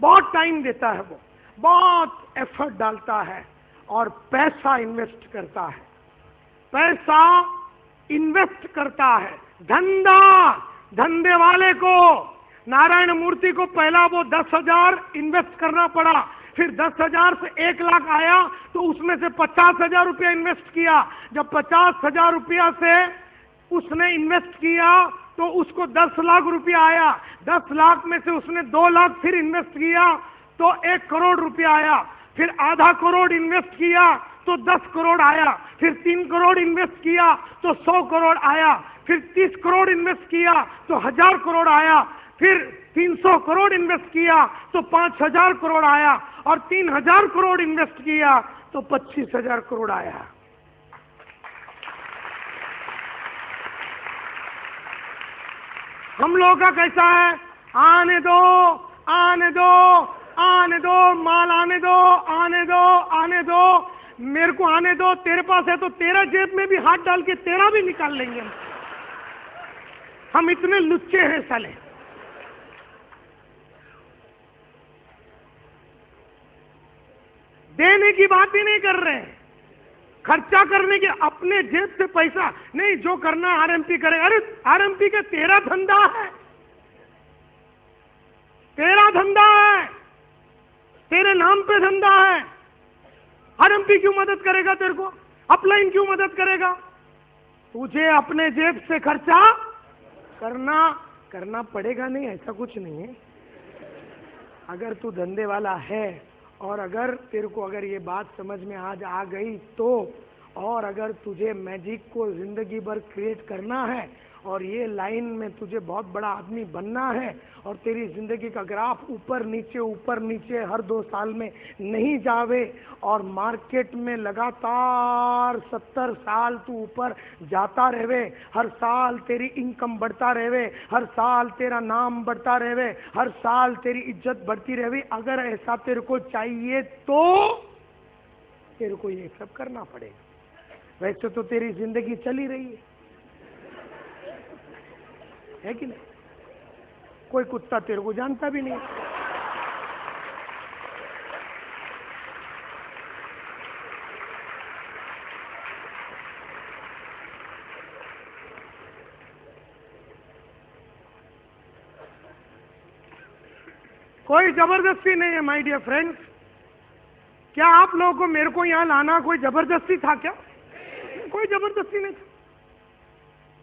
बहुत टाइम देता है, वो बहुत एफर्ट डालता है और पैसा इन्वेस्ट करता है, पैसा इन्वेस्ट करता है। धंधा, धंधे वाले को, नारायण मूर्ति को पहला वो 10,000 इन्वेस्ट करना पड़ा, फिर 10,000 से 1 लाख आया तो उसमें से 50,000 रुपया इन्वेस्ट किया। जब 50,000 रुपया से उसने इन्वेस्ट किया तो उसको 10 लाख रुपया आया। 10 लाख में से उसने 2 लाख फिर इन्वेस्ट किया तो 1 करोड़ रुपया आया। फिर आधा करोड़ इन्वेस्ट किया तो 10 करोड़ आया। फिर 3 करोड़ इन्वेस्ट किया तो 100 करोड़ आया। फिर 30 करोड़ इन्वेस्ट किया तो 1000 करोड़ आया। फिर 300 करोड़ इन्वेस्ट किया तो 5000 करोड़ आया। और 3000 करोड़ इन्वेस्ट किया तो 25,000 करोड़ आया। हम लोगों का कैसा है? आने दो, आने दो, आने दो, माल आने दो, आने दो, आने दो, मेरे को आने दो, तेरे पास है तो तेरा जेब में भी हाथ डाल के तेरा भी निकाल लेंगे। हम इतने लुच्चे हैं साले। देने की बात ही नहीं कर रहे हैं, खर्चा करने के, अपने जेब से पैसा नहीं, जो करना आरएमपी करे। अरे आरएमपी का तेरा धंधा है, तेरा धंधा है, तेरे नाम पे धंधा है। आरएमपी क्यों मदद करेगा तेरे को? अपलाइन क्यों मदद करेगा? तुझे अपने जेब से खर्चा करना पड़ेगा। नहीं, ऐसा कुछ नहीं है। अगर तू धंधे वाला है और अगर तेरे को अगर ये बात समझ में आज आ गई तो, और अगर तुझे मैजिक को जिंदगी भर क्रिएट करना है और ये लाइन में तुझे बहुत बड़ा आदमी बनना है और तेरी जिंदगी का ग्राफ ऊपर नीचे हर 2 साल में नहीं जावे और मार्केट में लगातार 70 साल तू ऊपर जाता रहे, हर साल तेरी इनकम बढ़ता रहे, हर साल तेरा नाम बढ़ता रहे, हर साल तेरी इज्जत बढ़ती रहे, अगर ऐसा तेरे को चाहिए तो तेरे को ये सब करना पड़ेगा। वैसे तो तेरी जिंदगी चली रही है कि नहीं? कोई कुत्ता तेरे को जानता भी नहीं। कोई जबरदस्ती नहीं है माय डियर फ्रेंड्स। क्या आप लोगों को मेरे को यहां लाना कोई जबरदस्ती था क्या? कोई जबरदस्ती नहीं था।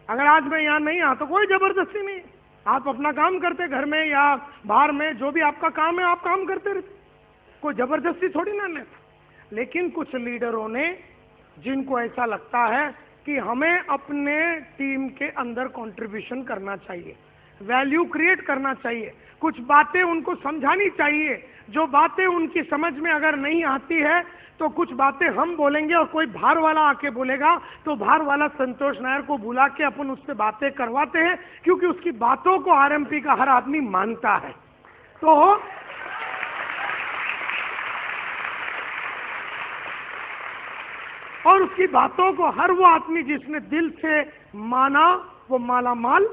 अगर आज मैं यहाँ नहीं आता तो कोई जबरदस्ती नहीं। आप अपना काम करते, घर में या बाहर में, जो भी आपका काम है आप काम करते रहते, कोई जबरदस्ती थोड़ी ना था। लेकिन कुछ लीडरों ने, जिनको ऐसा लगता है कि हमें अपने टीम के अंदर कंट्रीब्यूशन करना चाहिए, वैल्यू क्रिएट करना चाहिए, कुछ बातें उनको समझानी चाहिए, जो बातें उनकी समझ में अगर नहीं आती है तो कुछ बातें हम बोलेंगे और कोई बाहर वाला आके बोलेगा तो बाहर वाला संतोष नायर को बुला के अपन उससे बातें करवाते हैं, क्योंकि उसकी बातों को आरएमपी का हर आदमी मानता है। तो और उसकी बातों को हर वो आदमी जिसने दिल से माना वो मालामाल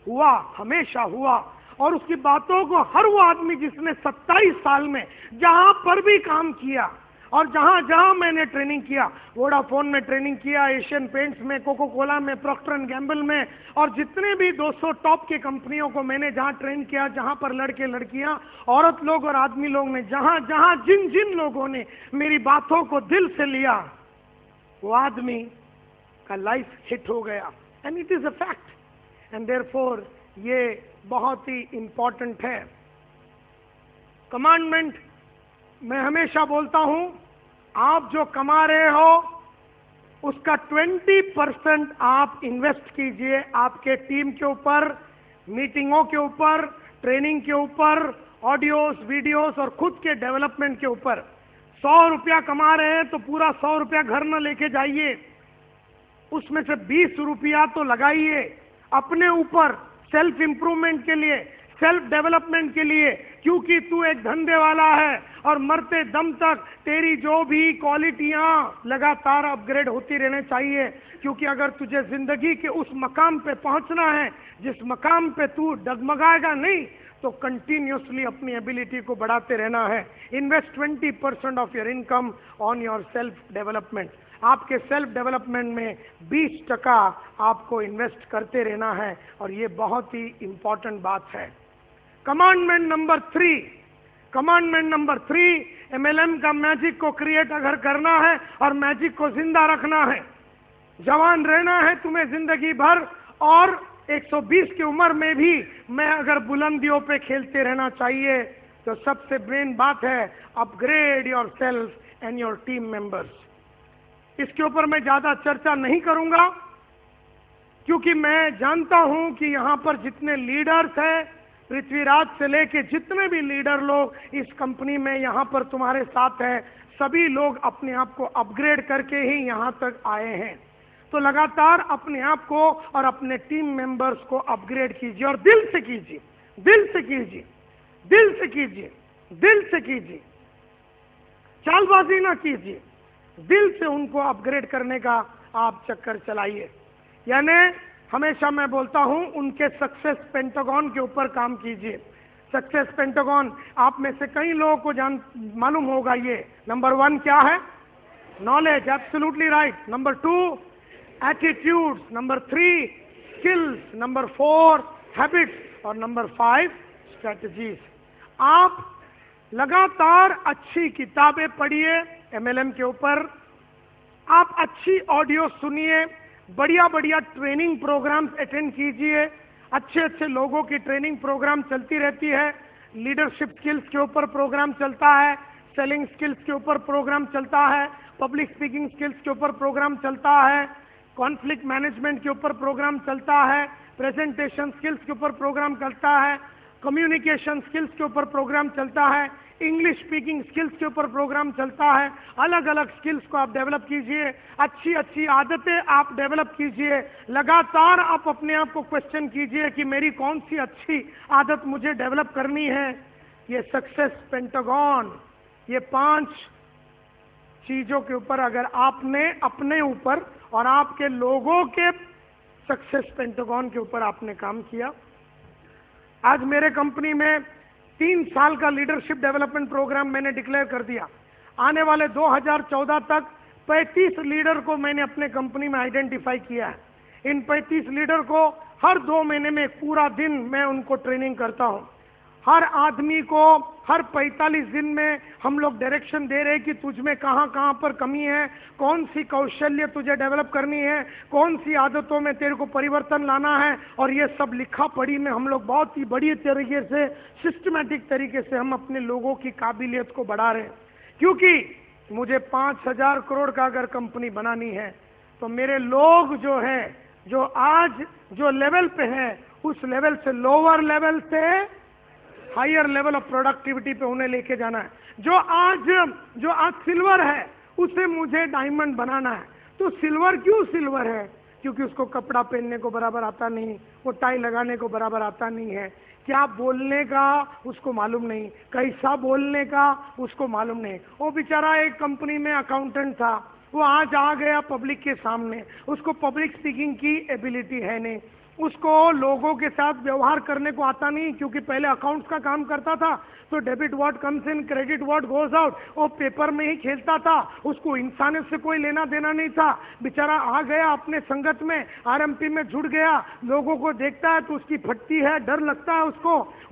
हुआ, हमेशा हुआ। और उसकी बातों को हर वो आदमी जिसने 27 साल में जहां पर भी काम किया और जहां जहां मैंने ट्रेनिंग किया, वोडाफोन में ट्रेनिंग किया, एशियन पेंट्स में, कोको कोला में, प्रॉक्टर एंड गैम्बल में, और जितने भी 200 टॉप की कंपनियों को मैंने जहां ट्रेन किया, जहां पर लड़के लड़कियां, औरत लोग और आदमी लोग ने जहां जहां जिन जिन लोगों ने मेरी बातों को दिल से लिया, वो आदमी का लाइफ हिट हो गया। And it is a fact. And therefore ये बहुत ही इंपॉर्टेंट है। कमांडमेंट मैं हमेशा बोलता हूं, आप जो कमा रहे हो उसका 20% आप इन्वेस्ट कीजिए आपके टीम के ऊपर, मीटिंगों के ऊपर, ट्रेनिंग के ऊपर, ऑडियोस, वीडियोस और खुद के डेवलपमेंट के ऊपर। 100 रुपया कमा रहे हैं तो पूरा 100 रुपया घर न लेके जाइए, उसमें से 20 रुपया तो लगाइए अपने ऊपर, सेल्फ इंप्रूवमेंट के लिए, सेल्फ डेवलपमेंट के लिए, क्योंकि तू एक धंधे वाला है और मरते दम तक तेरी जो भी क्वालिटियां लगातार अपग्रेड होती रहने चाहिए। क्योंकि अगर तुझे जिंदगी के उस मकाम पे पहुंचना है जिस मकाम पे तू डगमगाएगा नहीं, तो कंटिन्यूसली अपनी एबिलिटी को बढ़ाते रहना है। Invest 20% of your income on your self development. आपके सेल्फ डेवलपमेंट में 20% आपको इन्वेस्ट करते रहना है, और ये बहुत ही इंपॉर्टेंट बात है। Commandment number 3, commandment number 3, MLM का मैजिक को क्रिएट अगर करना है और मैजिक को जिंदा रखना है, जवान रहना है तुम्हें जिंदगी भर, और 120 की उम्र में भी मैं अगर बुलंदियों पे खेलते रहना चाहिए, तो सबसे मेन बात है upgrade your self and your team members. इसके ऊपर मैं ज्यादा चर्चा नहीं करूंगा, क्योंकि मैं जानता हूं कि यहां पर जितने लीडर्स हैं, पृथ्वीराज से लेके जितने भी लीडर लोग इस कंपनी में यहां पर तुम्हारे साथ हैं, सभी लोग अपने आप को अपग्रेड करके ही यहां तक आए हैं। तो लगातार अपने आप को और अपने टीम मेंबर्स को अपग्रेड कीजिए, और दिल से कीजिए, दिल से कीजिए, दिल से कीजिए, दिल से कीजिए, चालबाजी ना कीजिए, दिल से उनको अपग्रेड करने का आप चक्कर चलाइए। यानी हमेशा मैं बोलता हूं, उनके सक्सेस पेंटागन के ऊपर काम कीजिए। सक्सेस पेंटागन आप में से कई लोगों को मालूम होगा। ये नंबर 1 क्या है? Knowledge, absolutely right. Number 2 attitudes, number 3 skills, number 4 habits, और नंबर 5 स्ट्रेटजीज। आप लगातार अच्छी किताबें पढ़िए MLM के ऊपर, आप अच्छी ऑडियो सुनिए, बढ़िया बढ़िया ट्रेनिंग प्रोग्राम्स अटेंड कीजिए। अच्छे अच्छे लोगों की ट्रेनिंग प्रोग्राम चलती रहती है। लीडरशिप स्किल्स के ऊपर प्रोग्राम चलता है, सेलिंग स्किल्स के ऊपर प्रोग्राम चलता है, पब्लिक स्पीकिंग स्किल्स के ऊपर प्रोग्राम चलता है, कॉन्फ्लिक्ट मैनेजमेंट के ऊपर प्रोग्राम चलता है, प्रेजेंटेशन स्किल्स के ऊपर प्रोग्राम चलता है, कम्युनिकेशन स्किल्स के ऊपर प्रोग्राम चलता है, इंग्लिश स्पीकिंग स्किल्स के ऊपर प्रोग्राम चलता है। अलग अलग स्किल्स को आप डेवलप कीजिए, अच्छी अच्छी आदतें आप डेवलप कीजिए। लगातार आप अपने आप को क्वेश्चन कीजिए कि मेरी कौन सी अच्छी आदत मुझे डेवलप करनी है। ये सक्सेस पेंटागन, ये 5 चीजों के ऊपर अगर आपने अपने ऊपर और आपके लोगों के सक्सेस पेंटागन के ऊपर आपने काम किया, आज मेरे कंपनी में 3 साल का लीडरशिप डेवलपमेंट प्रोग्राम मैंने डिक्लेयर कर दिया। आने वाले 2014 तक 35 लीडर को मैंने अपने कंपनी में आइडेंटिफाई किया है। इन 35 लीडर को हर 2 महीने में पूरा दिन मैं उनको ट्रेनिंग करता हूं। हर आदमी को हर 45 दिन में हम लोग डायरेक्शन दे रहे हैं कि तुझ में कहां कहां पर कमी है, कौन सी कौशल्य तुझे डेवलप करनी है, कौन सी आदतों में तेरे को परिवर्तन लाना है। और ये सब लिखा पढ़ी में हम लोग बहुत ही बड़ी तरीके से, सिस्टमैटिक तरीके से हम अपने लोगों की काबिलियत को बढ़ा रहे हैं। क्योंकि मुझे 5000 करोड़ का अगर कंपनी बनानी है, तो मेरे लोग जो हैं, जो आज जो लेवल पे हैं, उस लेवल से लोअर लेवल से हायर लेवल ऑफ प्रोडक्टिविटी पे उन्हें लेके जाना है। जो आज सिल्वर है, उसे मुझे डायमंड बनाना है। तो सिल्वर क्यों सिल्वर है? क्योंकि उसको कपड़ा पहनने को बराबर आता नहीं, वो टाई लगाने को बराबर आता नहीं है, क्या बोलने का उसको मालूम नहीं, कैसा बोलने का उसको मालूम नहीं। वो बेचारा एक कंपनी में अकाउंटेंट था, वो आज आ गया पब्लिक के सामने, उसको पब्लिक स्पीकिंग की एबिलिटी है नहीं, उसको लोगों के साथ व्यवहार करने को आता नहीं, क्योंकि पहले अकाउंट्स का काम करता था, तो debit what comes in, credit what goes out, वो पेपर में ही खेलता था, उसको इंसानियत से कोई लेना देना नहीं था। बेचारा आ गया अपने संगत में, RMP में जुड़ गया, लोगों को देखता है तो उसकी फटती है, डर लगता है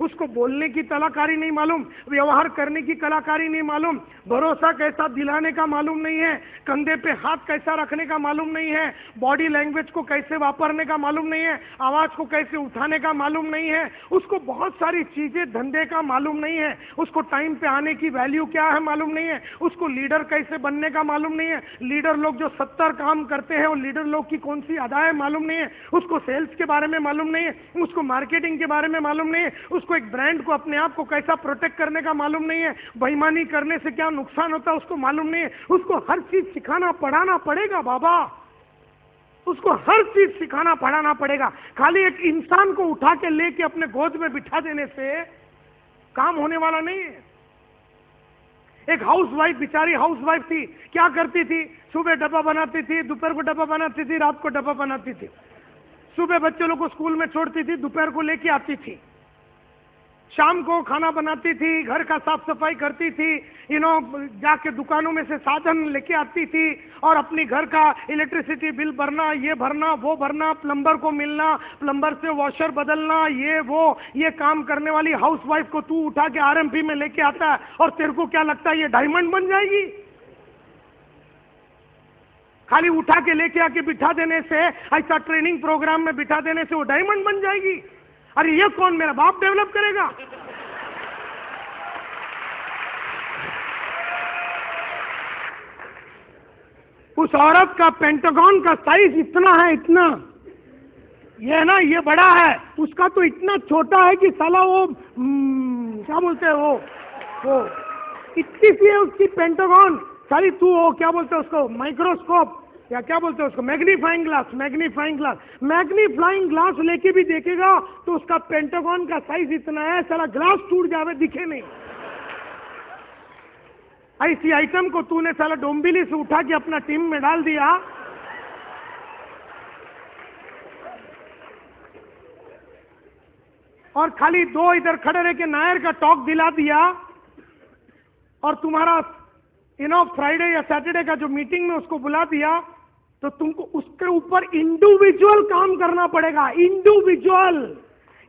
उसको बोलने की कलाकारी नहीं मालूम, व्यवहार करने की कलाकारी नहीं मालूम, भरोसा कैसा दिलाने का मालूम नहीं है, कंधे पे हाथ कैसा रखने का मालूम नहीं है, बॉडी लैंग्वेज को कैसे वापरने का मालूम नहीं है, आवाज को कैसे उठाने का मालूम नहीं है, उसको बहुत सारी चीजें धंधे का मालूम नहीं है, उसको टाइम पे आने की वैल्यू क्या है मालूम नहीं है, उसको लीडर कैसे बनने का मालूम नहीं है, लीडर लोग जो 70 काम करते हैं वो लीडर लोग की कौन सी अदाएं मालूम नहीं है, उसको सेल्स के बारे में मालूम नहीं है, उसको मार्केटिंग के बारे में मालूम नहीं है, उसको एक ब्रांड को अपने आप को कैसा प्रोटेक्ट करने का मालूम नहीं है, बेईमानी करने से क्या नुकसान होता है उसको मालूम नहीं है। उसको हर चीज सिखाना पढ़ाना पड़ेगा बाबा, उसको हर चीज सिखाना पढ़ाना पड़ेगा। खाली एक इंसान को उठा के लेके अपने गोद में बिठा देने से काम होने वाला नहीं है। एक हाउसवाइफ, बेचारी हाउसवाइफ थी, क्या करती थी, सुबह डब्बा बनाती थी, दोपहर को डब्बा बनाती थी, रात को डब्बा बनाती थी, सुबह बच्चे लोग को स्कूल में छोड़ती थी, दोपहर को लेके आती थी। शाम को खाना बनाती थी, घर का साफ सफाई करती थी, जाके दुकानों में से साधन लेके आती थी और अपनी घर का इलेक्ट्रिसिटी बिल भरना, ये भरना, वो भरना, प्लम्बर को मिलना, प्लम्बर से वॉशर बदलना, ये काम करने वाली हाउसवाइफ को तू उठा के आरएमपी में लेके आता है और तेरे को क्या लगता है ये डायमंड बन जाएगी? खाली उठा के लेके आके बिठा देने से, ऐसा ट्रेनिंग प्रोग्राम में बिठा देने से वो डायमंड बन जाएगी? अरे ये कौन, मेरा बाप डेवलप करेगा? उस औरत का पेंटागन का साइज इतना है, इतना, ये ना, ये बड़ा है, उसका तो इतना छोटा है कि साला वो क्या बोलते हैं वो इतनी सी है उसकी पेंटागन सारी। तू वो क्या बोलते हैं उसको, माइक्रोस्कोप या क्या बोलते हैं उसको, मैग्नीफाइंग ग्लास लेके भी देखेगा तो उसका पेंटागन का साइज इतना है, साला ग्लास टूट जावे दिखे नहीं। ऐसी आइटम को तूने साला डोंबिली से उठा के अपना टीम में डाल दिया। और खाली दो इधर खड़े रह के नायर का टॉक दिला दिया और तुम्हारा फ्राइडे या सैटरडे का जो मीटिंग में उसको बुला दिया, तो तुमको उसके ऊपर इंडिविजुअल काम करना पड़ेगा, इंडिविजुअल।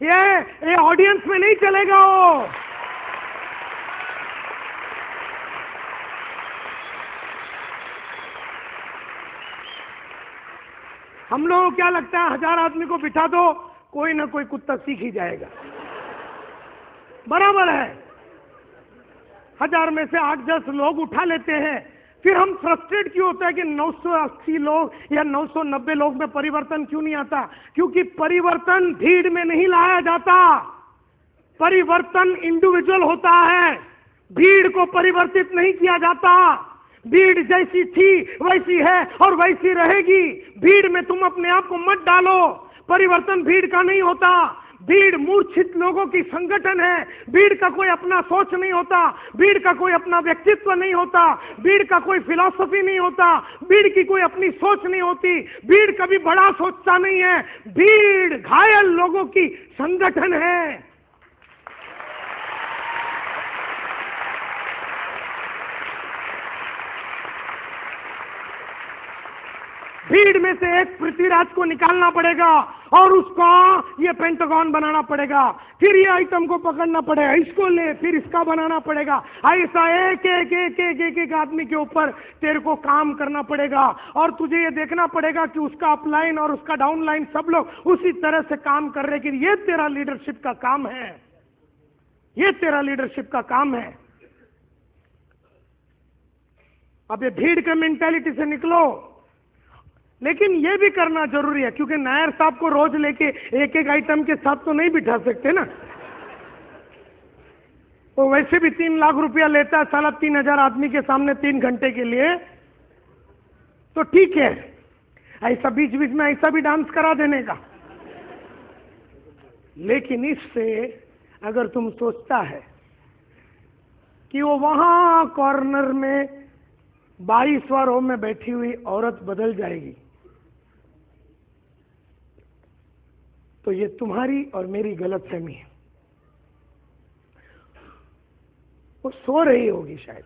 ये ऑडियंस में नहीं चलेगा वो। हम लोगों को क्या लगता है, 1000 आदमी को बिठा दो, कोई ना कोई कुत्ता सीख ही जाएगा। बराबर है, 1000 में से 8-10 लोग उठा लेते हैं, फिर हम फ्रस्ट्रेट क्यों होता है कि 980 लोग या 990 लोग में परिवर्तन क्यों नहीं आता? क्योंकि परिवर्तन भीड़ में नहीं लाया जाता, परिवर्तन इंडिविजुअल होता है। भीड़ को परिवर्तित नहीं किया जाता। भीड़ जैसी थी वैसी है और वैसी रहेगी। भीड़ में तुम अपने आप को मत डालो। परिवर्तन भीड़ का नहीं होता। भीड़ मूर्छित लोगों की संगठन है। भीड़ का कोई अपना सोच नहीं होता। भीड़ का कोई अपना व्यक्तित्व नहीं होता। भीड़ का कोई फिलॉसफी नहीं होता। भीड़ की कोई अपनी सोच नहीं होती। भीड़ कभी बड़ा सोचता नहीं है। भीड़ घायल लोगों की संगठन है। भीड़ में से एक पृथ्वीराज को निकालना पड़ेगा और उसका ये पेंटागन बनाना पड़ेगा। फिर ये आइटम को पकड़ना पड़ेगा, इसको ले, फिर इसका बनाना पड़ेगा। ऐसा एक एक एक एक एक एक आदमी के ऊपर तेरे को काम करना पड़ेगा और तुझे ये देखना पड़ेगा कि उसका अपलाइन और उसका डाउनलाइन सब लोग उसी तरह से काम कर रहे कि ये तेरा लीडरशिप का काम है। ये तेरा लीडरशिप का काम है। अब ये भीड़ के मेंटालिटी से निकलो। लेकिन ये भी करना जरूरी है क्योंकि नायर साहब को रोज लेके एक एक आइटम के साथ तो नहीं बिठा सकते ना। तो वैसे भी 3 लाख रुपया लेता है साला 3000 आदमी के सामने 3 घंटे के लिए, तो ठीक है, ऐसा बीच बीच में ऐसा भी डांस करा देने का। लेकिन इससे अगर तुम सोचता है कि वो वहां कॉर्नर में 22वां रो में बैठी हुई औरत बदल जाएगी, तो ये तुम्हारी और मेरी गलतफहमी है। वो सो रही होगी शायद।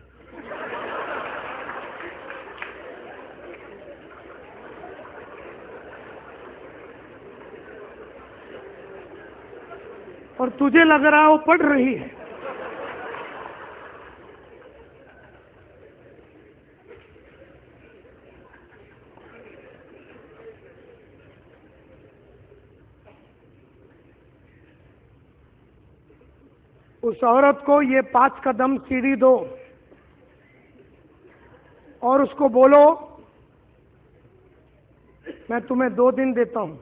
और तुझे लग रहा है वो पढ़ रही है। उस औरत को ये 5 कदम सीढ़ी दो और उसको बोलो मैं तुम्हें 2 दिन देता हूं।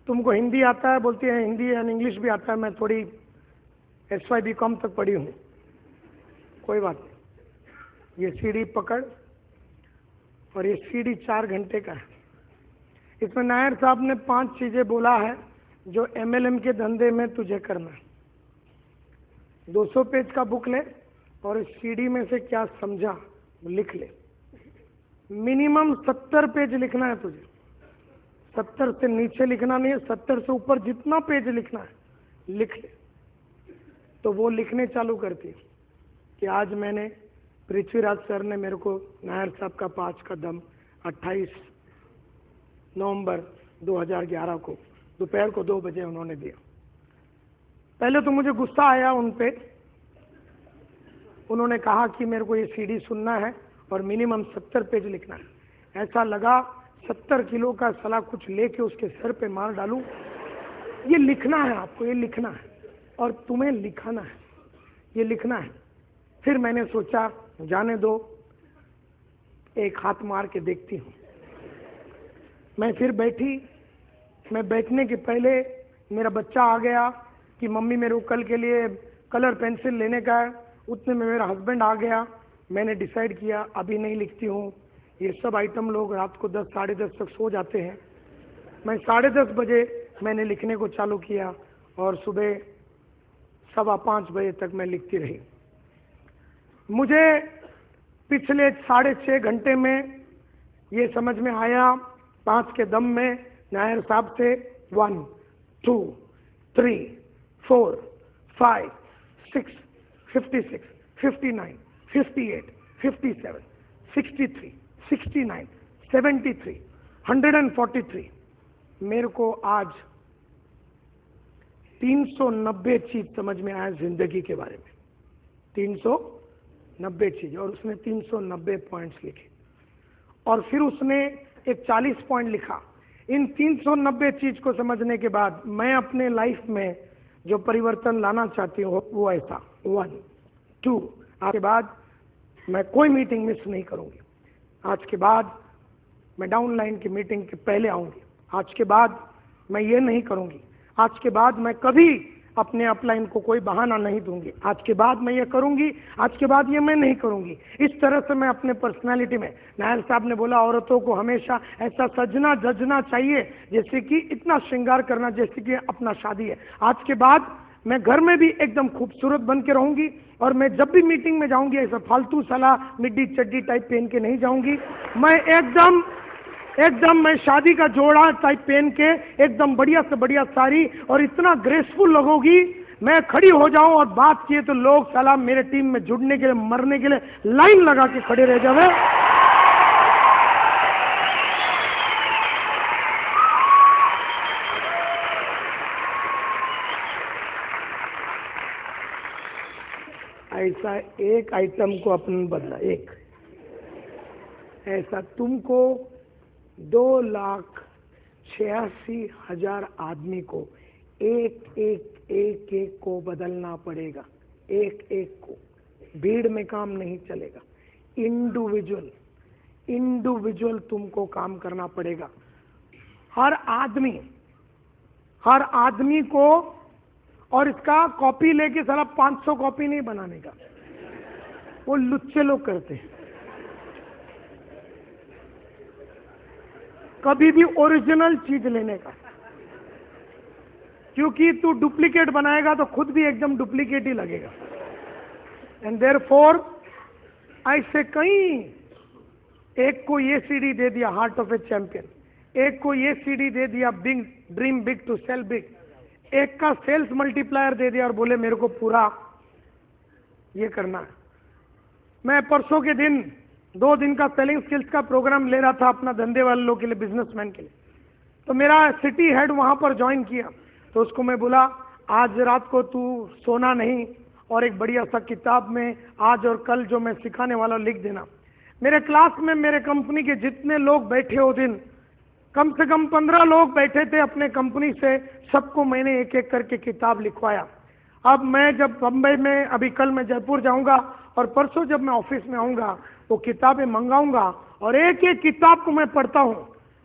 तुमको हिंदी आता है? बोलती है हिंदी एंड इंग्लिश भी आता है, मैं थोड़ी SY BCom तक पढ़ी हूं। कोई बात नहीं, ये सीढ़ी पकड़ और ये सीढ़ी 4 घंटे का है। इसमें नायर साहब ने 5 चीजें बोला है जो MLM के धंधे में तुझे करना है। 200 पेज का बुक ले और इस सीडी में से क्या समझा लिख ले। मिनिमम 70 पेज लिखना है तुझे। 70 से नीचे लिखना नहीं है, 70 से ऊपर जितना पेज लिखना है लिख ले। तो वो लिखने चालू करती है कि आज मैंने, पृथ्वीराज सर ने मेरे को नायर साहब का 5 कदम 28 नवंबर 2011 को दोपहर को 2 बजे उन्होंने दिया। पहले तो मुझे गुस्सा आया उन पे। उन्होंने कहा कि मेरे को ये सीडी सुनना है और मिनिमम 70 पेज लिखना है। ऐसा लगा 70 किलो का सला कुछ लेके उसके सर पे मार डालूं। ये लिखना है आपको, ये लिखना है और तुम्हें लिखाना है, ये लिखना है। फिर मैंने सोचा जाने दो, एक हाथ मार के देखती हूँ। मैं फिर बैठी। मैं बैठने के पहले मेरा बच्चा आ गया कि मम्मी मेरे को कल के लिए कलर पेंसिल लेने का है। उतने में मेरा हस्बैंड आ गया। मैंने डिसाइड किया अभी नहीं लिखती हूँ। ये सब आइटम लोग रात को 10 साढ़े 10 तक सो जाते हैं। मैं 10:30 बजे मैंने लिखने को चालू किया और सुबह 5:15 बजे तक मैं लिखती रही। मुझे पिछले 6.5 घंटे में ये समझ में आया 5 के दम में नायर साहब से 1 2 3 4 5 6 56 59 58 57 63 69 73 143। मेरे को आज 390 चीज समझ में आया जिंदगी के बारे में। 390 चीज, और उसने 390 पॉइंट्स लिखे और फिर उसने एक 40 पॉइंट लिखा। इन 390 चीज को समझने के बाद मैं अपने लाइफ में जो परिवर्तन लाना चाहती हूँ वो ऐसा 1 2। आज के बाद मैं कोई मीटिंग मिस नहीं करूंगी। आज के बाद मैं डाउनलाइन की मीटिंग के पहले आऊंगी। आज के बाद मैं ये नहीं करूंगी। आज के बाद मैं कभी अपने अपलाइन को कोई बहाना नहीं दूंगी। आज के बाद मैं ये करूंगी। आज के बाद ये मैं नहीं करूंगी। इस तरह से मैं अपने पर्सनालिटी में, नायर साहब ने बोला औरतों को हमेशा ऐसा सजना जजना चाहिए जैसे कि इतना श्रृंगार करना जैसे कि अपना शादी है। आज के बाद मैं घर में भी एकदम खूबसूरत बन के रहूंगी और मैं जब भी मीटिंग में जाऊंगी ऐसा फालतू सला मिड्डी चड्डी टाइप पहन के नहीं जाऊंगी। मैं एकदम मैं शादी का जोड़ा टाइप पहन के एकदम बढ़िया से बढ़िया साड़ी और इतना ग्रेसफुल लगोगी। मैं खड़ी हो जाऊं और बात किए तो लोग साला मेरे टीम में जुड़ने के लिए मरने के लिए लाइन लगा के खड़े रह जावे। ऐसा एक आइटम को अपन बदला, एक ऐसा तुमको 2,86,000 आदमी को एक को बदलना पड़ेगा। एक को, भीड़ में काम नहीं चलेगा। इंडिविजुअल तुमको काम करना पड़ेगा। हर आदमी को, और इसका कॉपी लेके साला 500 कॉपी नहीं बनाने का, वो लुच्चे लोग करते हैं। कभी भी ओरिजिनल चीज लेने का, क्योंकि तू डुप्लीकेट बनाएगा तो खुद भी एकदम डुप्लीकेट ही लगेगा। एंड देयरफॉर ऐसे कई, एक को ये सीडी दे दिया हार्ट ऑफ ए चैंपियन, एक को ये सीडी दे दिया big dream big to sell big, एक का सेल्स मल्टीप्लायर दे दिया और बोले मेरे को पूरा ये करना है। मैं परसों के दिन 2 दिन का सेलिंग स्किल्स का प्रोग्राम ले रहा था अपना धंधे वाले लोग के लिए, बिजनेसमैन के लिए। तो मेरा सिटी हेड वहां पर ज्वाइन किया। तो उसको मैं बोला आज रात को तू सोना नहीं और एक बढ़िया सा किताब में आज और कल जो मैं सिखाने वाला लिख देना। मेरे क्लास में मेरे कंपनी के जितने लोग बैठे हो दिन, कम से कम 15 लोग बैठे थे अपने कंपनी से, सबको मैंने एक एक करके किताब लिखवाया। अब मैं जब बम्बई में, अभी कल मैं जयपुर जाऊंगा और परसों जब मैं ऑफिस में आऊंगा वो किताबें मंगाऊंगा और एक एक किताब को मैं पढ़ता हूं।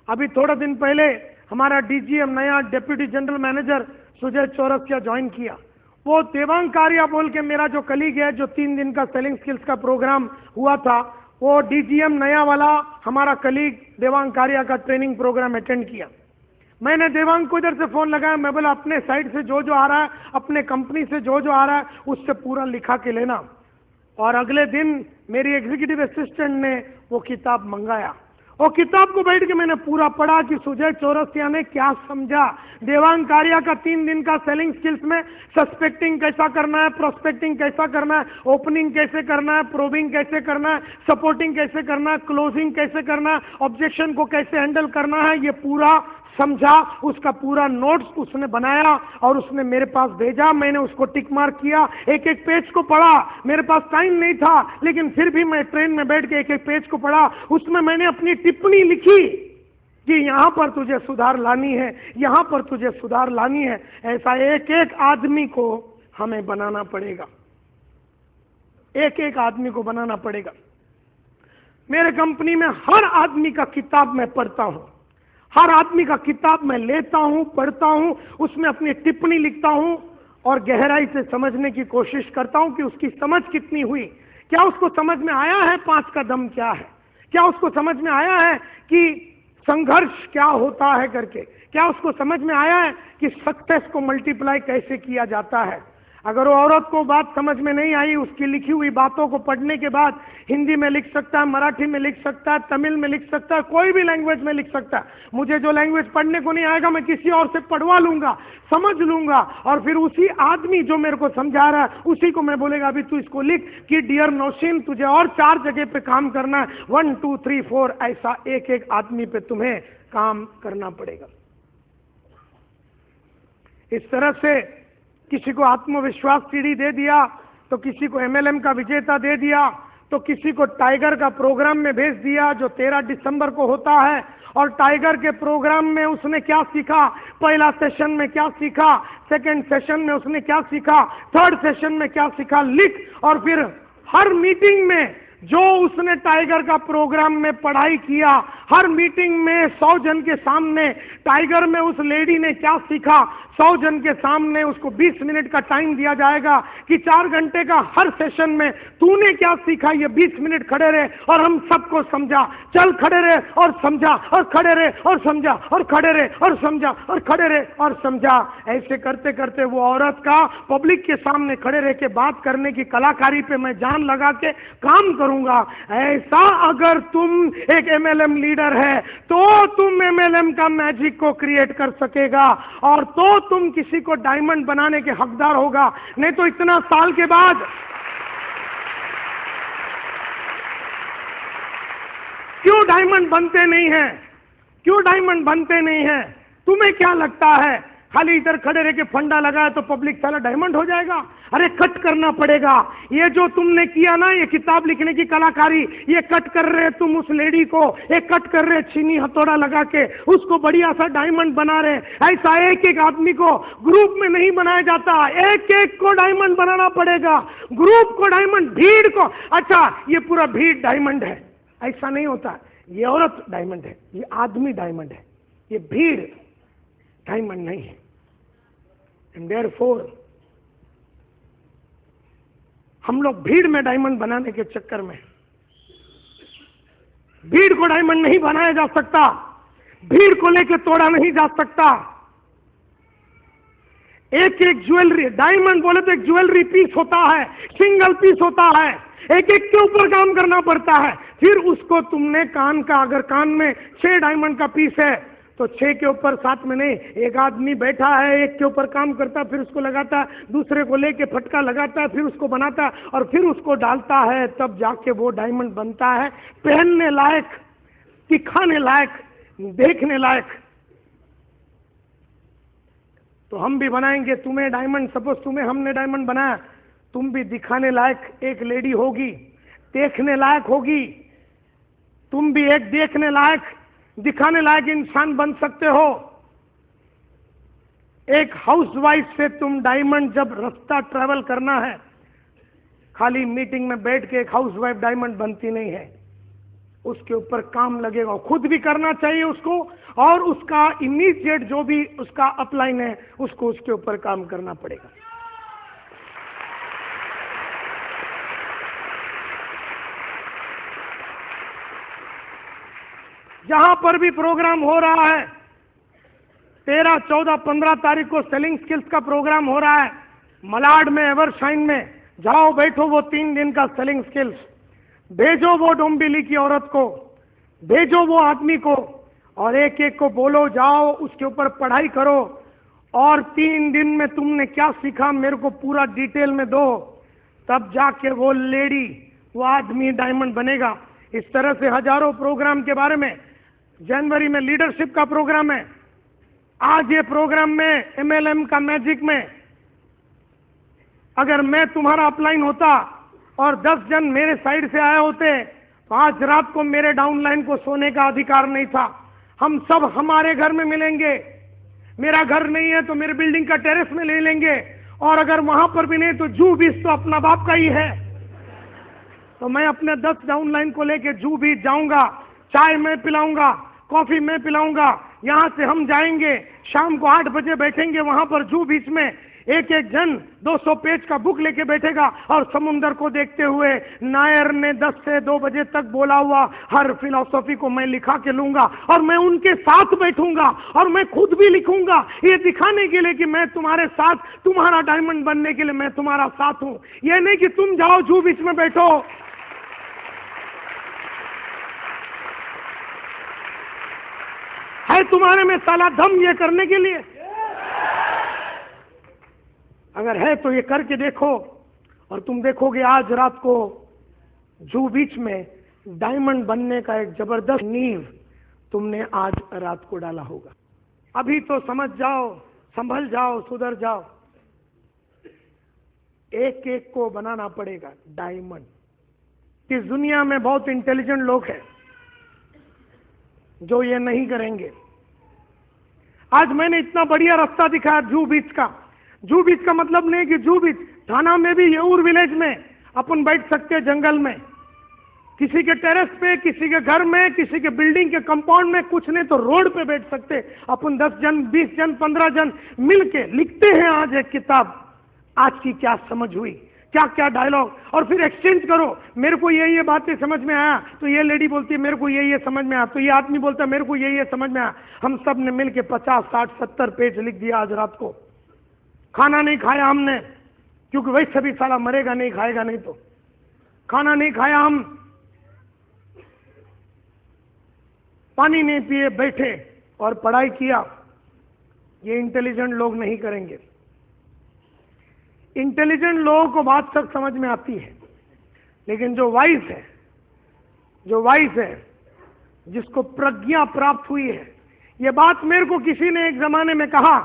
अभी थोड़ा दिन पहले हमारा डीजीएम नया deputy general manager Sujay Chaurasia join किया। वो देवांग कारिया बोल के मेरा जो कलीग है, जो 3 दिन का सेलिंग स्किल्स का प्रोग्राम हुआ था, वो डीजीएम नया वाला हमारा कलीग देवांग कारिया का ट्रेनिंग प्रोग्राम अटेंड किया। मैंने देवांग को इधर से फोन लगाया, मैं बोला अपने साइड से जो जो आ रहा है, अपने कंपनी से जो जो आ रहा है उससे पूरा लिखा के लेना। और अगले दिन मेरी एग्जीक्यूटिव असिस्टेंट ने वो किताब मंगाया और किताब को बैठ के मैंने पूरा पढ़ा कि सुजय चौरसिया ने क्या समझा। देवांग कारिया का 3 दिन का सेलिंग स्किल्स में सस्पेक्टिंग कैसा करना है, प्रोस्पेक्टिंग कैसा करना है, ओपनिंग कैसे करना है, प्रोबिंग कैसे करना है, सपोर्टिंग कैसे करना है, क्लोजिंग कैसे करना है, ऑब्जेक्शन को कैसे हैंडल करना है, ये पूरा समझा। उसका पूरा नोट्स उसने बनाया और उसने मेरे पास भेजा। मैंने उसको टिक मार्क किया, एक एक पेज को पढ़ा। मेरे पास टाइम नहीं था, लेकिन फिर भी मैं ट्रेन में बैठ के एक एक पेज को पढ़ा। उसमें मैंने अपनी टिप्पणी लिखी कि यहां पर तुझे सुधार लानी है, यहां पर तुझे सुधार लानी है। ऐसा एक एक आदमी को हमें बनाना पड़ेगा, एक एक आदमी को बनाना पड़ेगा। मेरे कंपनी में हर आदमी का किताब मैं पढ़ता हूं, हर आदमी का किताब मैं लेता हूं, पढ़ता हूं, उसमें अपनी टिप्पणी लिखता हूं और गहराई से समझने की कोशिश करता हूं कि उसकी समझ कितनी हुई। क्या उसको समझ में आया है 5 का दम क्या है, क्या उसको समझ में आया है कि संघर्ष क्या होता है करके, क्या उसको समझ में आया है कि सक्सेस को मल्टीप्लाई कैसे किया जाता है। अगर वो औरत को बात समझ में नहीं आई, उसकी लिखी हुई बातों को पढ़ने के बाद हिंदी में लिख सकता है, मराठी में लिख सकता है, तमिल में लिख सकता है, कोई भी लैंग्वेज में लिख सकता है। मुझे जो लैंग्वेज पढ़ने को नहीं आएगा मैं किसी और से पढ़वा लूंगा, समझ लूंगा, और फिर उसी आदमी जो मेरे को समझा रहा है उसी को मैं बोलेगा अभी तू इसको लिख कि डियर नौशीन तुझे और 4 जगह पे काम करना है, 1 2 3 4, ऐसा एक एक आदमी पे तुम्हें काम करना पड़ेगा। इस तरह से किसी को आत्मविश्वास सीढ़ी दे दिया, तो किसी को एमएलएम का विजेता दे दिया, तो किसी को टाइगर का प्रोग्राम में भेज दिया जो 13 दिसंबर को होता है। और टाइगर के प्रोग्राम में उसने क्या सीखा, पहला सेशन में क्या सीखा, सेकंड सेशन में उसने क्या सीखा, थर्ड सेशन में क्या सीखा, लिख। और फिर हर मीटिंग में जो उसने टाइगर का प्रोग्राम में पढ़ाई किया, हर मीटिंग में 100 जन के सामने टाइगर में उस लेडी ने क्या सीखा, 100 जन के सामने उसको 20 मिनट का टाइम दिया जाएगा कि 4 घंटे का हर सेशन में तूने क्या सीखा, ये 20 मिनट खड़े रहे और हम सबको समझा। चल खड़े रहे और समझा, और खड़े रहे और समझा, और खड़े रहे और समझा, और खड़े रहे और समझा। ऐसे करते करते वो औरत का पब्लिक के सामने खड़े रह के बात करने की कलाकारी पे मैं जान लगा के काम करूंगा। ऐसा अगर तुम एक एमएलएम लीडर है तो तुम एमएलएम का मैजिक को क्रिएट कर सकेगा, और तो तुम किसी को डायमंड बनाने के हकदार होगा। नहीं तो इतना साल के बाद क्यों डायमंड बनते नहीं हैं, क्यों डायमंड बनते नहीं हैं? तुम्हें क्या लगता है खाली इधर खड़े रह के फंडा लगाया तो पब्लिक साला डायमंड हो जाएगा? अरे कट करना पड़ेगा। ये जो तुमने किया ना, ये किताब लिखने की कलाकारी, ये कट कर रहे तुम उस लेडी को, ये कट कर रहे चीनी हथौड़ा लगा के उसको बढ़िया सा डायमंड बना रहे। ऐसा एक एक आदमी को ग्रुप में नहीं बनाया जाता, एक एक को डायमंड बनाना पड़ेगा, ग्रुप को डायमंड, भीड़ को। अच्छा ये पूरा भीड़ डायमंड है, ऐसा नहीं होता। ये औरत डायमंड है, ये आदमी डायमंड है, ये भीड़ डायमंड नहीं है। एंड देयरफॉर हम लोग भीड़ में डायमंड बनाने के चक्कर में, भीड़ को डायमंड नहीं बनाया जा सकता, भीड़ को लेकर तोड़ा नहीं जा सकता। एक एक ज्वेलरी, डायमंड बोले तो एक ज्वेलरी पीस होता है, सिंगल पीस होता है, एक एक के ऊपर काम करना पड़ता है। फिर उसको तुमने कान का, अगर कान में 6 डायमंड का पीस है तो 6 के ऊपर 7 में नहीं, एक आदमी बैठा है, एक के ऊपर काम करता है, फिर उसको लगाता है, दूसरे को लेके फटका लगाता है, फिर उसको बनाता है और फिर उसको डालता है, तब जाके वो डायमंड बनता है, पहनने लायक, दिखाने लायक, देखने लायक। तो हम भी बनाएंगे तुम्हें डायमंड। सपोज तुम्हें हमने डायमंड बनाया, तुम भी दिखाने लायक एक लेडी होगी, देखने लायक होगी, तुम भी एक देखने लायक, दिखाने लायक इंसान बन सकते हो। एक हाउसवाइफ से तुम डायमंड, जब रास्ता ट्रैवल करना है, खाली मीटिंग में बैठ के एक हाउसवाइफ डायमंड बनती नहीं है, उसके ऊपर काम लगेगा, खुद भी करना चाहिए उसको, और उसका इमीडिएट जो भी उसका अपलाइन है उसको उसके ऊपर काम करना पड़ेगा। जहां पर भी प्रोग्राम हो रहा है, 13, 14, 15 तारीख को सेलिंग स्किल्स का प्रोग्राम हो रहा है मलाड में, एवरशाइन में, जाओ बैठो, वो 3 दिन का सेलिंग स्किल्स, भेजो वो डोंबिवली की औरत को, भेजो वो आदमी को और एक एक को बोलो जाओ उसके ऊपर पढ़ाई करो और 3 दिन में तुमने क्या सीखा मेरे को पूरा डिटेल में दो, तब जाके वो लेडी, वो आदमी डायमंड बनेगा। इस तरह से हजारों प्रोग्राम के बारे में, जनवरी में लीडरशिप का प्रोग्राम है, आज ये प्रोग्राम में MLM का मैजिक में अगर मैं तुम्हारा अपलाइन होता और 10 जन मेरे साइड से आए होते तो आज रात को मेरे डाउनलाइन को सोने का अधिकार नहीं था। हम सब हमारे घर में मिलेंगे, मेरा घर नहीं है तो मेरे बिल्डिंग का टेरेस में ले लेंगे, और अगर वहां पर भी नहीं तो जू बीच तो अपना बाप का ही है। तो मैं अपने 10 डाउनलाइन को लेके जू बीच जाऊंगा, चाय मैं पिलाऊंगा, कॉफी मैं पिलाऊंगा, यहां से हम जाएंगे, शाम को 8 बजे बैठेंगे वहां पर जू बीच में, एक एक जन 200 पेज का बुक लेके बैठेगा और समुंदर को देखते हुए नायर ने 10 से 2 बजे तक बोला हुआ हर फिलॉसफी को मैं लिखा के लूंगा और मैं उनके साथ बैठूंगा और मैं खुद भी लिखूंगा, ये दिखाने के लिए कि मैं तुम्हारे साथ, तुम्हारा डायमंड बनने के लिए मैं तुम्हारा साथ हूं। ये नहीं कि तुम जाओ जू बीच में बैठो। है तुम्हारे में साला दम ये करने के लिए? अगर है तो ये करके देखो और तुम देखोगे आज रात को जू बीच में डायमंड बनने का एक जबरदस्त नींव तुमने आज रात को डाला होगा। अभी तो समझ जाओ, संभल जाओ, सुधर जाओ। एक एक को बनाना पड़ेगा डायमंड। इस दुनिया में बहुत इंटेलिजेंट लोग हैं जो ये नहीं करेंगे। आज मैंने इतना बढ़िया रास्ता दिखाया जू बीच का। जू बीच का मतलब नहीं कि जू बीच, थाना में भी येऊर विलेज में अपन बैठ सकते हैं, जंगल में, किसी के टेरेस पे, किसी के घर में, किसी के बिल्डिंग के कंपाउंड में, कुछ नहीं तो रोड पे बैठ सकते अपन 10 जन, 20 जन, 15 जन मिलके लिखते हैं आज एक किताब, आज की क्या समझ हुई, क्या क्या डायलॉग, और फिर एक्सचेंज करो। मेरे को ये बातें समझ में आया तो ये लेडी बोलती है मेरे को ये समझ में आया, तो ये आदमी बोलता है मेरे को ये समझ में आया। हम सब ने मिलके 50, 60, 70 पेज लिख दिया आज रात को। खाना नहीं खाया हमने, क्योंकि वैसे भी साला मरेगा नहीं, खाएगा नहीं तो। खाना नहीं खाया हम, पानी नहीं पिए, बैठे और पढ़ाई किया। ये इंटेलिजेंट लोग नहीं करेंगे। इंटेलिजेंट लोगों को बात सब समझ में आती है, लेकिन जो वाइज है, जिसको प्रज्ञा प्राप्त हुई है, ये बात मेरे को किसी ने एक जमाने में कहा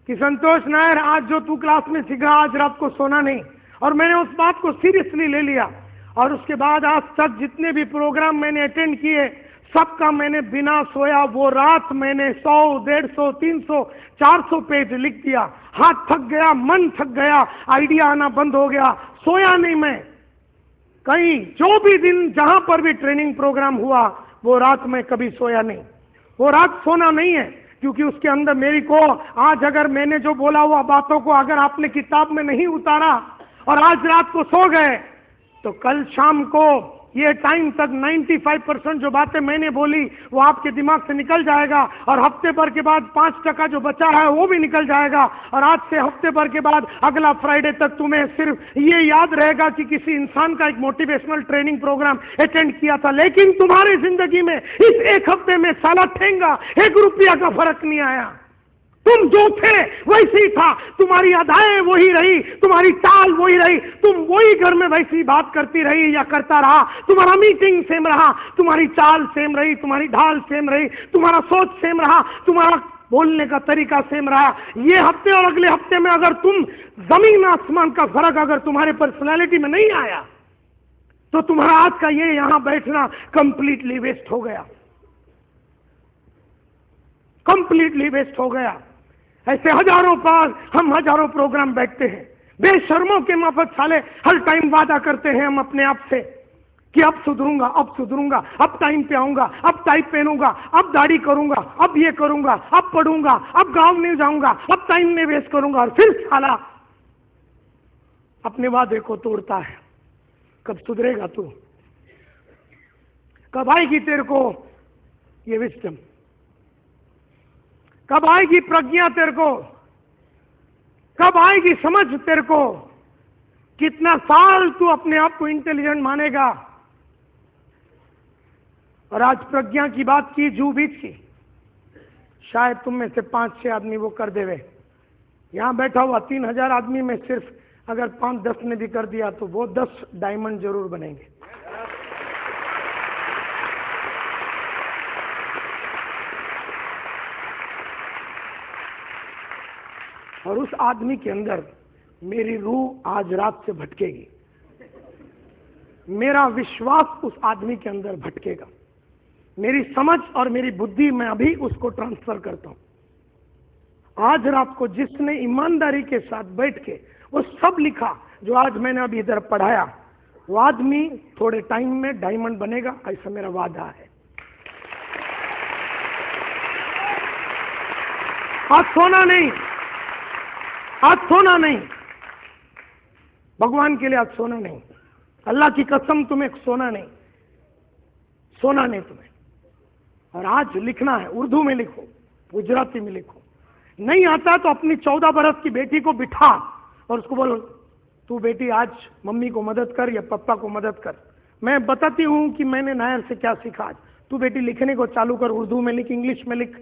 कि संतोष नायर आज जो तू क्लास में सीखा आज रात को सोना नहीं, और मैंने उस बात को सीरियसली ले लिया। और उसके बाद आज तक जितने भी प्रोग्राम मैंने अटेंड किए सबका मैंने बिना सोया वो रात मैंने 100, 150, 300, 400 पेज लिख दिया। हाथ थक गया, मन थक गया, आइडिया आना बंद हो गया, सोया नहीं मैं। कहीं जो भी दिन जहां पर भी ट्रेनिंग प्रोग्राम हुआ वो रात में कभी सोया नहीं। वो रात सोना नहीं है, क्योंकि उसके अंदर मेरी को आज अगर मैंने जो बोला हुआ बातों को अगर आपने किताब में नहीं उतारा और आज रात को सो गए तो कल शाम को ये टाइम तक 95% जो बातें मैंने बोली वो आपके दिमाग से निकल जाएगा, और हफ्ते भर के बाद 5% जो बचा है वो भी निकल जाएगा। और आज से हफ्ते भर के बाद अगला फ्राइडे तक तुम्हें सिर्फ ये याद रहेगा कि किसी इंसान का एक मोटिवेशनल ट्रेनिंग प्रोग्राम अटेंड किया था। लेकिन तुम्हारी जिंदगी में इस एक हफ्ते में साला ठेंगा 1 रुपया का फर्क नहीं आया। तुम जो थे वैसे ही था, तुम्हारी अदाएं वही रही, तुम्हारी चाल वही रही, तुम वही घर में वैसी बात करती रही या करता रहा, तुम्हारा मीटिंग सेम रहा, तुम्हारी चाल सेम रही, तुम्हारी ढाल सेम रही, तुम्हारा सोच सेम रहा, तुम्हारा बोलने का तरीका सेम रहा। ये हफ्ते और अगले हफ्ते में अगर तुम जमीन आसमान का फर्क अगर तुम्हारे पर्सनैलिटी में नहीं आया तो तुम्हारा आज का ये यहां बैठना कंप्लीटली वेस्ट हो गया, कंप्लीटली वेस्ट हो गया। ऐसे हम हजारों प्रोग्राम बैठते हैं, बेशर्मों के माफक साले हर टाइम वादा करते हैं हम अपने आप से कि अब सुधरूंगा, अब सुधरूंगा, अब टाइम पे आऊंगा, अब टाई पहनूंगा, अब दाढ़ी करूंगा, अब ये करूंगा, अब पढ़ूंगा, अब गांव नहीं जाऊंगा, अब टाइम नहीं वेस्ट करूंगा, और फिर साला अपने वादे को तोड़ता है। कब सुधरेगा तू? कब आएगी तेरे को ये विस्डम? कब आएगी प्रज्ञा तेरे को? कब आएगी समझ तेरे को? कितना साल तू अपने आप को इंटेलिजेंट मानेगा? और आज प्रज्ञा की बात की, जू बीच की, शायद तुम में से 5-6 आदमी वो कर देवे। यहां बैठा हुआ 3000 आदमी में सिर्फ अगर 5-10 ने भी कर दिया तो वो 10 डायमंड जरूर बनेंगे। और उस आदमी के अंदर मेरी रूह आज रात से भटकेगी, मेरा विश्वास उस आदमी के अंदर भटकेगा, मेरी समझ और मेरी बुद्धि मैं अभी उसको ट्रांसफर करता हूं। आज रात को जिसने ईमानदारी के साथ बैठ के वो सब लिखा जो आज मैंने अभी इधर पढ़ाया, वो आदमी थोड़े टाइम में डायमंड बनेगा, ऐसा मेरा वादा है। आज सोना नहीं, आज सोना नहीं, भगवान के लिए आज सोना नहीं, अल्लाह की कसम तुम्हें सोना नहीं, सोना नहीं तुम्हें। और आज लिखना है, उर्दू में लिखो, गुजराती में लिखो, नहीं आता तो अपनी 14 बरस की बेटी को बिठा और उसको बोलो तू बेटी आज मम्मी को मदद कर या पापा को मदद कर। मैं बताती हूं कि मैंने नायर से क्या सीखा। आज तू बेटी लिखने को चालू कर, उर्दू में लिख, इंग्लिश में लिख।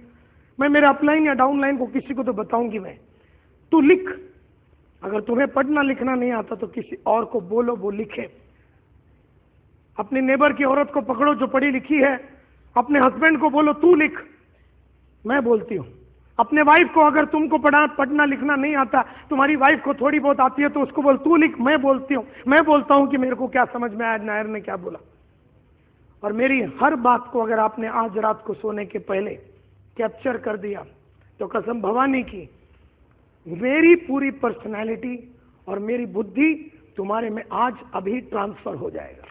मैं मेरे अपलाइन या डाउनलाइन को किसी को तो बताऊंगी मैं, तू लिख। अगर तुम्हें पढ़ना लिखना नहीं आता तो किसी और को बोलो वो लिखे। अपने नेबर की औरत को पकड़ो जो पढ़ी लिखी है, अपने हस्बैंड को बोलो तू लिख। मैं बोलती हूं अपने वाइफ को, अगर तुमको पढ़ना लिखना नहीं आता, तुम्हारी वाइफ को थोड़ी बहुत आती है तो उसको बोल तू लिख। मैं बोलता हूं कि मेरे को क्या समझ में आया नायर ने क्या बोला। और मेरी हर बात को अगर आपने आज रात को सोने के पहले कैप्चर कर दिया तो कसम भवानी की, मेरी पूरी पर्सनैलिटी और मेरी बुद्धि तुम्हारे में आज अभी ट्रांसफर हो जाएगा।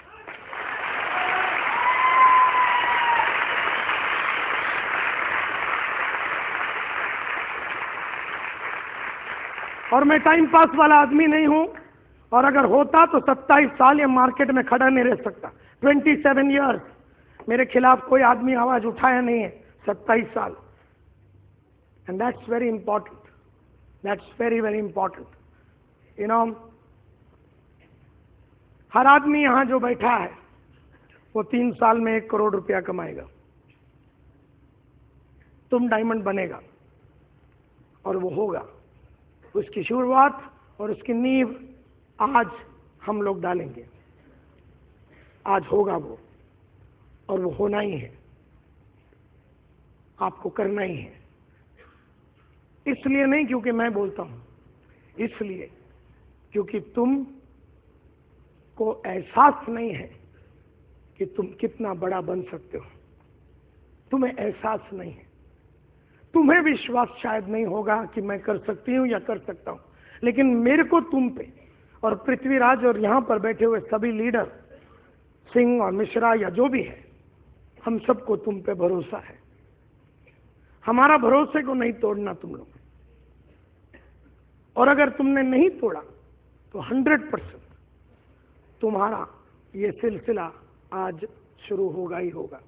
और मैं टाइम पास वाला आदमी नहीं हूं, और अगर होता तो 27 साल ये मार्केट में खड़ा नहीं रह सकता। 27 ईयर्स मेरे खिलाफ कोई आदमी आवाज उठाया नहीं है, 27 साल। And that's very important, that's very very important. You know, हर आदमी यहां जो बैठा है वो 3 साल में 1 करोड़ रुपया कमाएगा। तुम डायमंड बनेगा और वो होगा। उसकी शुरुआत और उसकी नींव आज हम लोग डालेंगे। आज होगा वो, और वो होना ही है, आपको करना ही है। इसलिए नहीं क्योंकि मैं बोलता हूं, इसलिए क्योंकि तुम को एहसास नहीं है कि तुम कितना बड़ा बन सकते हो। तुम्हें एहसास नहीं है, तुम्हें विश्वास शायद नहीं होगा कि मैं कर सकती हूं या कर सकता हूं, लेकिन मेरे को तुम पे और पृथ्वीराज और यहां पर बैठे हुए सभी लीडर, सिंह और मिश्रा या जो भी है, हम सबको तुम पे भरोसा है। हमारा भरोसे को नहीं तोड़ना तुम लोग। और अगर तुमने नहीं तोड़ा तो 100% तुम्हारा ये सिलसिला आज शुरू होगा ही होगा।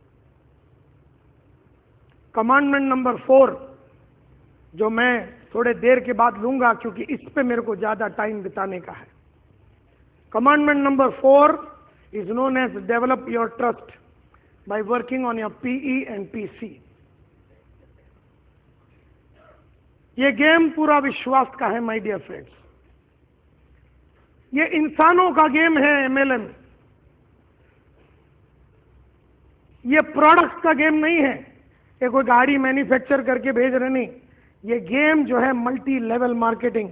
कमांडमेंट नंबर 4 जो मैं थोड़े देर के बाद लूंगा क्योंकि इस पे मेरे को ज्यादा टाइम बिताने का है। Commandment number 4 is known as develop your trust by working on your PE and PC। ये गेम पूरा विश्वास का है माय डियर फ्रेंड्स। ये इंसानों का गेम है MLM। ये प्रोडक्ट्स का गेम नहीं है, ये कोई गाड़ी मैन्युफैक्चर करके भेज रहे नहीं। ये गेम जो है मल्टी लेवल मार्केटिंग।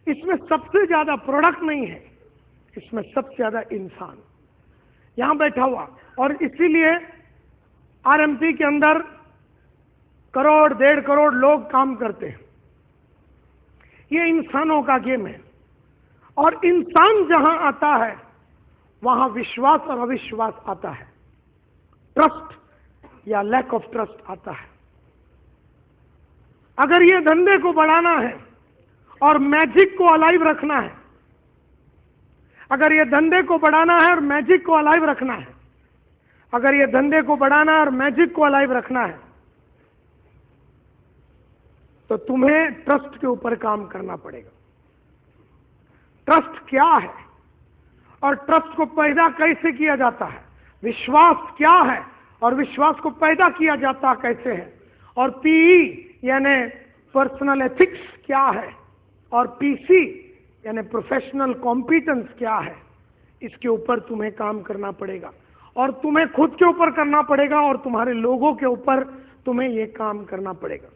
इसमें सबसे ज्यादा प्रोडक्ट नहीं है, इसमें सबसे ज्यादा इंसान यहां बैठा हुआ। और इसीलिए RMP के अंदर 1 करोड़ 1.5 करोड़ लोग काम करते हैं। ये इंसानों का गेम है, और इंसान जहां आता है वहां विश्वास और अविश्वास आता है, ट्रस्ट या लैक ऑफ ट्रस्ट आता है। अगर ये धंधे को बढ़ाना है और मैजिक को अलाइव रखना है, अगर ये धंधे को बढ़ाना है और मैजिक को अलाइव रखना है, अगर ये धंधे को बढ़ाना है और मैजिक को अलाइव रखना है, तो तुम्हें ट्रस्ट के ऊपर काम करना पड़ेगा। ट्रस्ट क्या है और ट्रस्ट को पैदा कैसे किया जाता है, विश्वास क्या है और विश्वास को पैदा किया जाता कैसे है, और पीई यानी पर्सनल एथिक्स क्या है, और पीसी यानी प्रोफेशनल कॉम्पिटेंस क्या है, इसके ऊपर तुम्हें काम करना पड़ेगा। और तुम्हें खुद के ऊपर करना पड़ेगा और तुम्हारे लोगों के ऊपर तुम्हें ये काम करना पड़ेगा।